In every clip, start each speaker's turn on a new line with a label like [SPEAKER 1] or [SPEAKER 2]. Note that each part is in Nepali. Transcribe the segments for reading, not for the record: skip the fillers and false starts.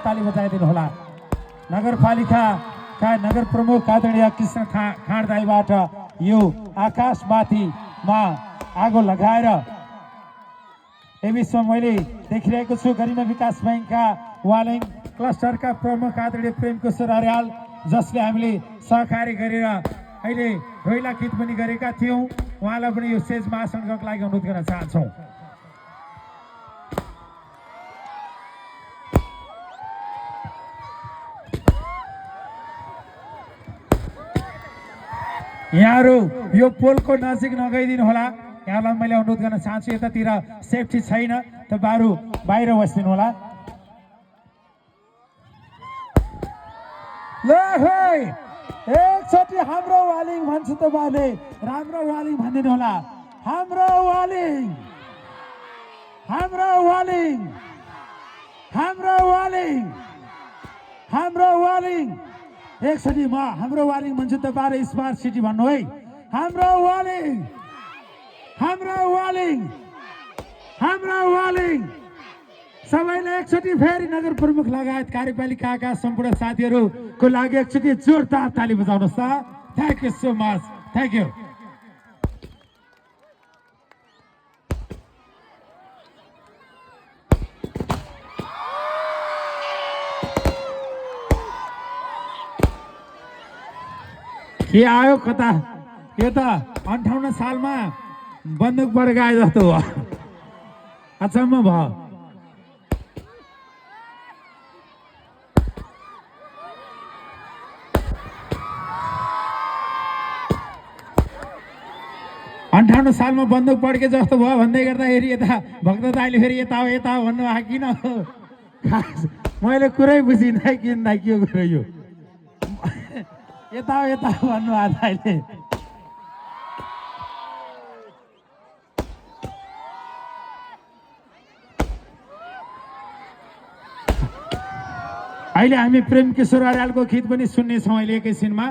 [SPEAKER 1] ताली बजाइदिनु होला। नगरपालिकाका नगर प्रमुख आदरणीय कृष्ण खाँड दाइबाट यो आकाशमाथिमा आगो लगाएर यस बीचमा मैले देखिरहेको छु गरिमा विकास बैंकका वालिङ क्लस्टरका प्रमुख आदरणीय प्रेमकुशर अर्याल, जसले हामीले सहकारी गरेर अहिले रोइला गीत पनि गरेका थियौँ। उहाँलाई पनि यो स्टेज महासङ्घको लागि अनुरोध गर्न चाहन्छौँ। यहाँहरू यो पोलको नजिक नगइदिनु होला। यहाँलाई मैले अनुरोध गर्न चाहन्छु, यतातिर सेफ्टी छैन, तपाईँहरू बाहिर बसिदिनु होला। ल है एकचोटि हाम्रो वालिङ भन्छु, तपाईँले राम्रो वालिङ भनिदिनु होला। हाम्रो वालिङ, हाम्रो वालिङ, हाम्रो वालिङ, हाम्रो वालिङ। एकचोटि म हाम्रो वालिङ भन्छु, तपाईँहरू स्मार्ट सिटी भन्नु है। हाम्रो वालिङ, हाम्रो वालिङ, हाम्रो वालिङ। सबैले एकचोटि फेरि नगर प्रमुख लगायत कार्यपालिकाका सम्पूर्ण साथीहरूको लागि एकचोटि जोरदार ताली बजाउनुहोस् त। Thank you so much, thank you. के आयो कता, यो त 58 सालमा बन्दुकबाट गए जस्तो हो, अचम्म भयो। अन्ठाउन्न सालमा बन्दुक पड्के जस्तो भयो भन्दै गर्दाखेरि यता भक्त दाइले फेरि यता हो यता हो भन्नुभएको किन हो? मैले कुरै बुझिनँ किन दाइ, के कुरो यो यता हो यता हो भन्नुभएको दाइले। अहिले हामी प्रेमकिशोर अर्यालको गीत पनि सुन्नेछौँ अहिले एकैछिनमा।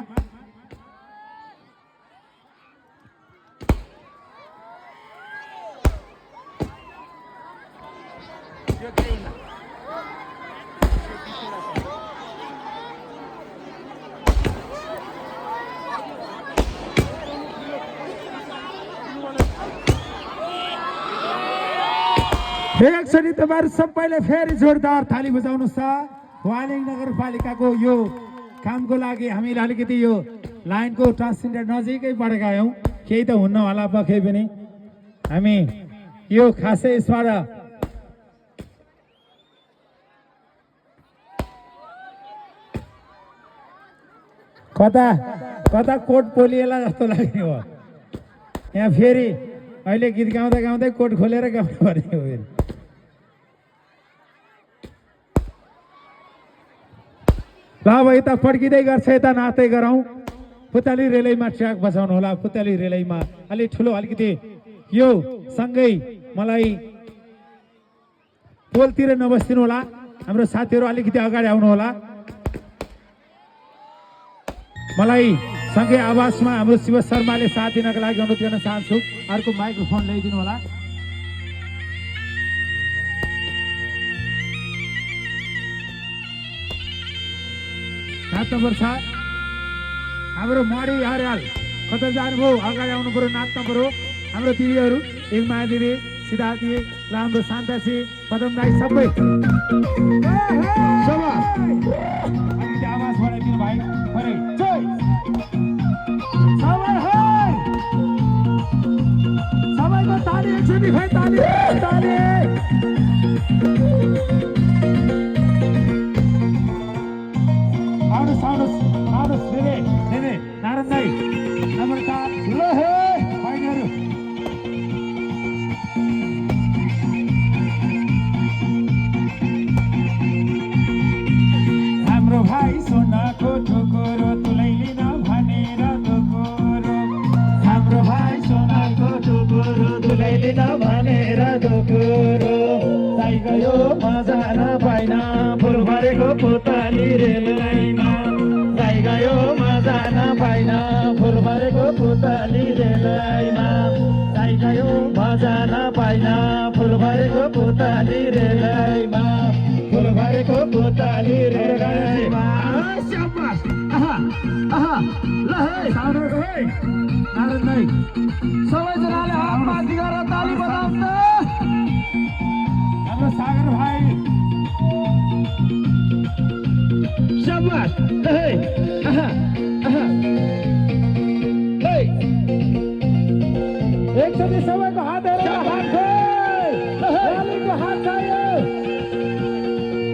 [SPEAKER 1] एकचोटि तपाईँहरू सबैले फेरि जोरदार थाली बजाउनुहोस् त। वालिङ नगरपालिकाको यो कामको लागि हामीले अलिकति यो लाइनको ट्रान्सजेन्डर नजिकैबाट गयौँ, केही त हुन्न होला पक्कै पनि। हामी यो खासै यसबाट कता कता कोट पोलिएला जस्तो लाग्ने हो। यहाँ फेरि अहिले गीत गाउँदा गाउँदै कोट खोलेर गाउनु पर्ने हो। फेरि ल अब यता फड्किँदै गर्छ, यता नाच्दै गरौँ। पुतली रेलैमा ट्र्याक बजाउनु होला। पुतली रेलैमा अलिक ठुलो अलिकति यो सँगै मलाई पोलतिर नबस्दिनु होला। हाम्रो साथीहरू अलिकति अगाडि आउनु होला। मलाई सँगै आवाजमा हाम्रो शिव शर्माले साथ दिनको लागि अनुरोध गर्न चाहन्छु। अर्को माइक्रोफोन ल्याइदिनु होला। नाच्नु पर्छ। हाम्रो मणि अर्याल कता जानुभयो? अगाडि आउनु पर्यो, नाच्नु पर्यो। हाम्रो दिदीहरू एक माया दिदी, सिद्धा दिदी, राम्रो शान्तासी, पदम दाई सबै अलिकति आवाज बढाइदिनु भाइ। सबैको ताली एकचोटि खै, ताली ताली। आउनुहोस् आउनुहोस् आउनुहोस् दिदी दिदी, नारायण दाई नमस्कार। ल हे भाइहरू, हाम्रो भाइ सोनाको ठोकोरो तुलैले नभनेर दोकोरो। हाम्रो भाइ सोनाको ठोकोरो तुलैले नभनेर दोकोरो। दाइ गयो मजा नपाइन फुल भरेको पुतली रेलैमा। दाइ गयो मजा नपाइन फुल भरेको पुतली रेलैमा। दाइ गयो मजा नपाइन फुल भरेको पुतली रेलैमा।
[SPEAKER 2] फुल भरेको पुतली रे
[SPEAKER 1] स्याबास ल है साउन्ड है नारायण भाइ
[SPEAKER 2] सबैजनाले हात माथि गरेर ताली बजाउनु
[SPEAKER 1] हाम्रो सागर भाइ
[SPEAKER 2] स्याबास
[SPEAKER 1] एकचोटि सबैको हात हेरेर हात वालीको हात चाहियो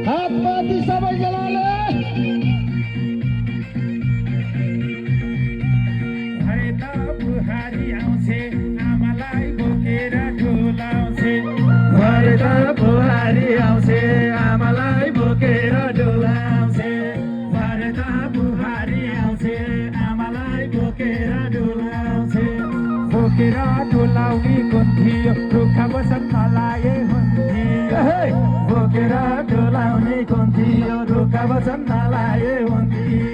[SPEAKER 2] हात माथि सबैजनाले
[SPEAKER 1] भरे त बुहारी आउँछे आमालाई बोकेर डोलाउँछे
[SPEAKER 2] भरे त बुहारी आउँछे आमालाई बोकेर डोलाउँछे
[SPEAKER 1] भरे त बुहारी आउँछे आमालाई बोकेर डोलाउँछे बोकेर डोलाउने कुन्थियो रुखा बसन नलागे हुन्थ्यो
[SPEAKER 2] बोकेर डोलाउने कुन्थियो रुखा बसन नलागे हुन्थ्यो